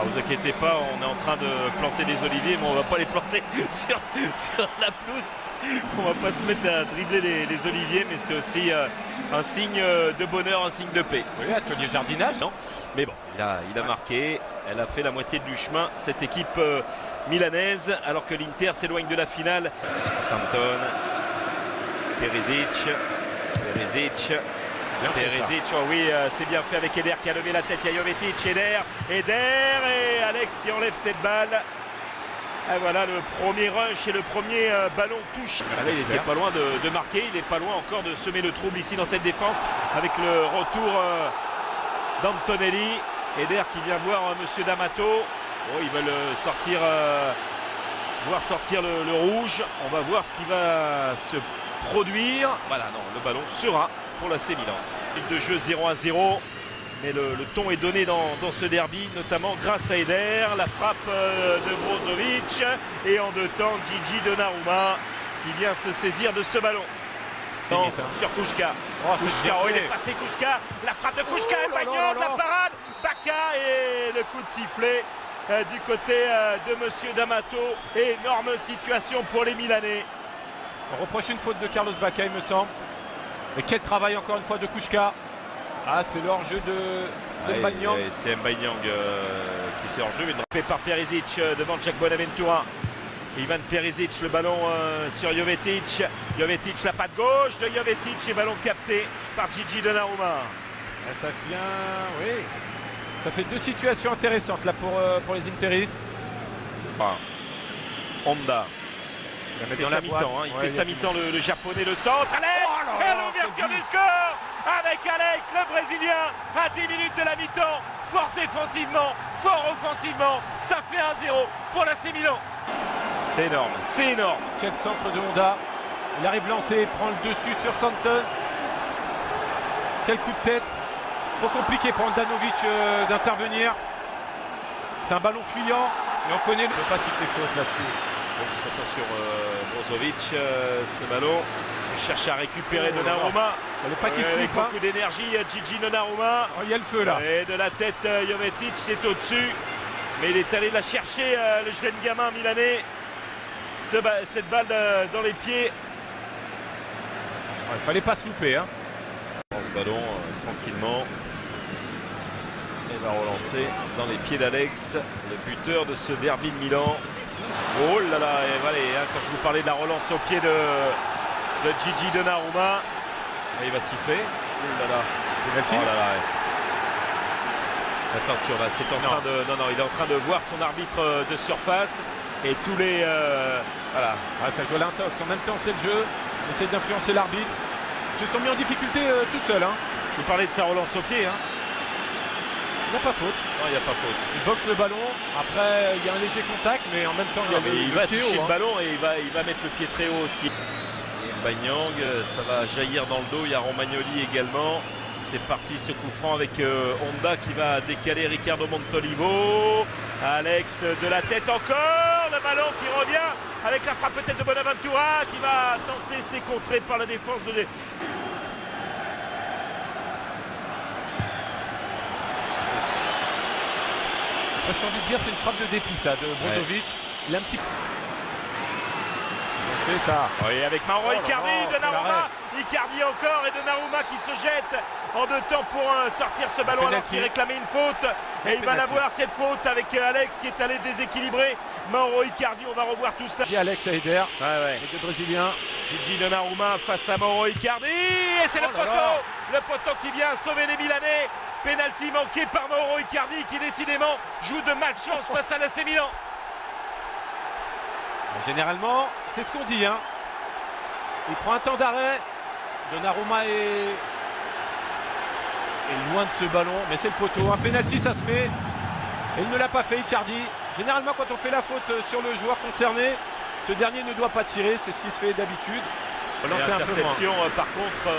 vous inquiétez pas, on est en train de planter des oliviers, mais on va pas les planter sur la pelouse. On va pas se mettre à dribbler les oliviers, mais c'est aussi un signe de bonheur, un signe de paix. Oui, atelier jardinage. Non, mais bon, il a marqué. Elle a fait la moitié du chemin, cette équipe milanaise, alors que l'Inter s'éloigne de la finale. Santon, Perisic, oh oui, c'est bien fait avec Eder qui a levé la tête. Il y a Jovetic, Eder et Alex qui enlève cette balle. Et voilà le premier rush et le premier ballon touche. Là, il n'était pas loin de marquer, il n'est pas loin encore de semer le trouble ici dans cette défense avec le retour d'Antonelli. Eder qui vient voir Monsieur D'Amato. Oh, ils veulent sortir, voir sortir le rouge. On va voir ce qui va se produire. Voilà, non, le ballon sera pour l'AC Milan. Une de jeu 0-0, mais le ton est donné dans ce derby, notamment grâce à Eder. La frappe de Brozovic et en deux temps Gigi Donnarumma qui vient se saisir de ce ballon. Sur Kouchka. Oh, il est passé Kouchka. La frappe de Kouchka et Bagnol, la parade. Baka et le coup de sifflet du côté de Monsieur D'Amato. Énorme situation pour les Milanais. On reproche une faute de Carlos Bacca, il me semble. Mais quel travail encore une fois de Kouchka. Ah, c'est le hors-jeu de Mbanyang. C'est Mbanyang qui était hors-jeu. Mais par Perisic devant Jack Bonaventura. Ivan Perisic, le ballon sur Jovetic. Jovetic, la patte gauche de Jovetic et ballon capté par Gigi Donnarumma. Et ça vient, oui. Ça fait deux situations intéressantes là pour les Interistes. Honda. Il fait sa mi-temps, il fait sa mi-temps le japonais, le centre. Alex, et l'ouverture du score avec Alex, le Brésilien, à 10 minutes de la mi-temps. Fort défensivement, fort offensivement. Ça fait 1-0 pour l'AC Milan. C'est énorme, c'est énorme. Quel centre de Honda. Il arrive lancé, prend le dessus sur Santon. Quel coup de tête. Trop compliqué pour Handanovic d'intervenir. C'est un ballon fuyant. Mais on connaît, ne peut pas siffler faute là-dessus. Attention, Brozovic, ce ballon. Il cherche à récupérer Donnarumma. Avec beaucoup d'énergie, Gigi Donnarumma. Il y a le feu là. Et de la tête, Jovetic, c'est au-dessus. Mais il est allé la chercher, le jeune gamin milanais. Cette balle dans les pieds. Il fallait pas se louper. Dans ce ballon, tranquillement. Et va relancer dans les pieds d'Alex, le buteur de ce derby de Milan. Oh là là, et voilà, quand je vous parlais de la relance au pied de Gigi Donnarumma, il va siffler. Oh là là. Oh là là. Attention, là, c'est en train de. Non, il est en train de voir son arbitre de surface et tous les. Voilà. Ça joue à l'intox. En même temps, c'est le jeu. On essaie d'influencer l'arbitre. Ils se sont mis en difficulté tout seuls. Je vous parlais de sa relance au pied. Il n'y a pas faute. Non, il n'y a pas faute. Il boxe le ballon. Après, il y a un léger contact, mais en même temps, il va toucher le ballon et il va mettre le pied très haut aussi. Et Mbanyang, ça va jaillir dans le dos. Il y a Romagnoli également. C'est parti ce coup franc avec Honda qui va décaler Ricardo Montolivo. Alex de la tête encore. Le ballon qui revient avec la frappe peut-être de Bonaventura qui va tenter ses contrées par la défense de. J'ai envie de dire c'est une frappe de dépit ça de Brozovic. Il a un petit fait ça. Oui, avec Mauro Icardi, Donnarumma, Icardi encore et Donnarumma qui se jette en deux temps pour sortir ce ballon alors qu'il réclamait une faute. Et il va l'avoir cette faute avec Alex qui est allé déséquilibrer Mauro Icardi. On va revoir tout cela. Et Alex à Eder, les deux Brésiliens. Gigi Donnarumma face à Mauro Icardi. Et c'est le poteau qui vient sauver les Milanais. Penalty manqué par Mauro Icardi qui décidément joue de malchance face à l'AC Milan. Généralement, c'est ce qu'on dit. Il prend un temps d'arrêt. Donnarumma est loin de ce ballon, mais c'est le poteau. Un penalty, ça se met. Et il ne l'a pas fait, Icardi. Généralement, quand on fait la faute sur le joueur concerné, ce dernier ne doit pas tirer. C'est ce qui se fait d'habitude. Interception, par contre.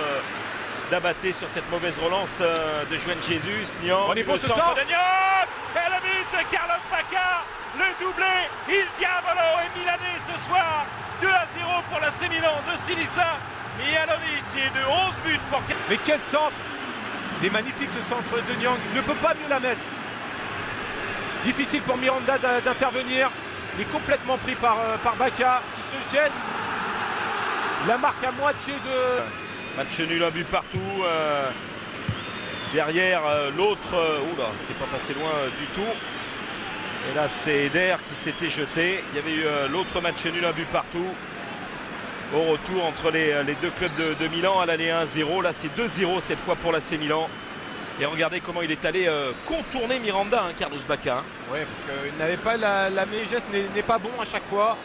D'Abaté sur cette mauvaise relance de Juan Jesus. Niang, on est bon le centre de Niang et le but de Carlos Bacca, le doublé, il diavolo est milanais ce soir. 2-0 pour l'AC Milan de Silica Mihajlovic et de 11 buts pour. Mais quel centre! Il est magnifique ce centre de Niang, il ne peut pas mieux la mettre. Difficile pour Miranda d'intervenir. Il est complètement pris par Bacca qui se jette. La marque à moitié de... Match nul, un but partout. Derrière l'autre, oula, c'est pas passé loin du tout. Et là c'est Eder qui s'était jeté. Il y avait eu l'autre match nul, un but partout. Au retour entre les deux clubs de Milan, à l'aller 1-0. Là c'est 2-0 cette fois pour l'AC Milan. Et regardez comment il est allé contourner Miranda, hein, Carlos Bacca. Oui, parce qu'il n'avait pas la meilleure geste, n'est pas bon à chaque fois.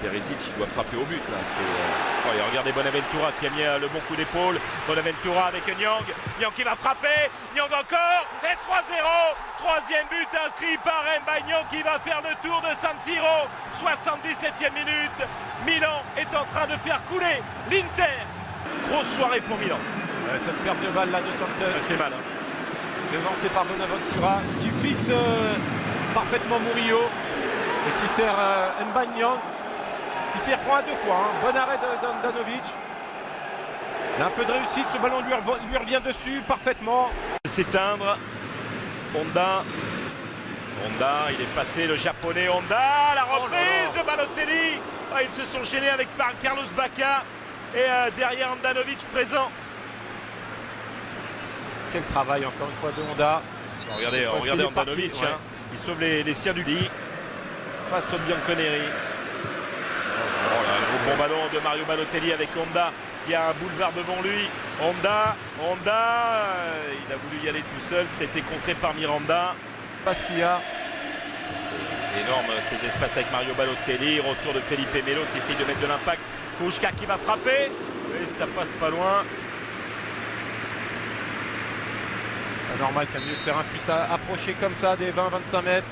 Perisic, il doit frapper au but là. Et regardez Bonaventura qui a mis le bon coup d'épaule. Bonaventura avec Nyang. Nyang qui va frapper. Nyang encore. Et 3-0. Troisième but inscrit par Nyang qui va faire le tour de San Siro. 77e minute. Milan est en train de faire couler l'Inter. Grosse soirée pour Milan. Cette perte de balle là de Santon. Ça fait mal. Hein. Devancé par Bonaventura qui fixe parfaitement Murillo et qui sert Nyang. Qui s'y reprend à deux fois, hein. Bon arrêt d'Andanovic. Il a un peu de réussite, ce ballon lui revient dessus parfaitement. S'éteindre. Honda, il est passé, le japonais Honda, la reprise de Balotelli. Ils se sont gênés avec Carlos Bacca et derrière Andanovic présent. Quel travail encore une fois de Honda. Regardez Andanovic, hein. Il sauve les siens du lit face au Bianconeri. Bon ballon de Mario Balotelli avec Honda qui a un boulevard devant lui. Honda, il a voulu y aller tout seul, c'était contré par Miranda. Parce qu'il y a. C'est énorme ces espaces avec Mario Balotelli. Retour de Felipe Melo qui essaye de mettre de l'impact. Kouchka qui va frapper. Et ça passe pas loin. C'est normal qu'un milieu de terrain puisse approcher comme ça des 20-25 mètres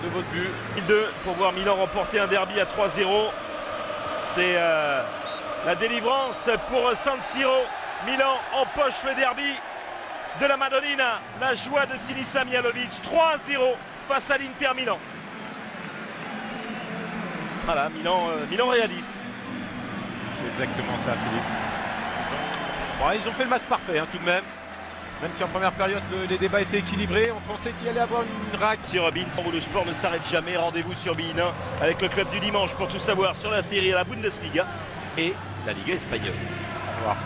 de votre but. 2 pour voir Milan remporter un derby à 3-0. C'est la délivrance pour San Siro. Milan empoche le derby de la Madonnina. La joie de Sinisa Mihajlovic. 3-0 face à l'Inter Milan. Voilà, Milan réaliste. C'est exactement ça, Philippe. Bon, ils ont fait le match parfait, hein, tout de même. Même si en première période, les débats étaient équilibrés, on pensait qu'il allait avoir une réaction. Sur BeIN, où le sport ne s'arrête jamais. Rendez-vous sur BeIN avec le club du dimanche pour tout savoir sur la série à la Bundesliga et la Liga espagnole. Au revoir.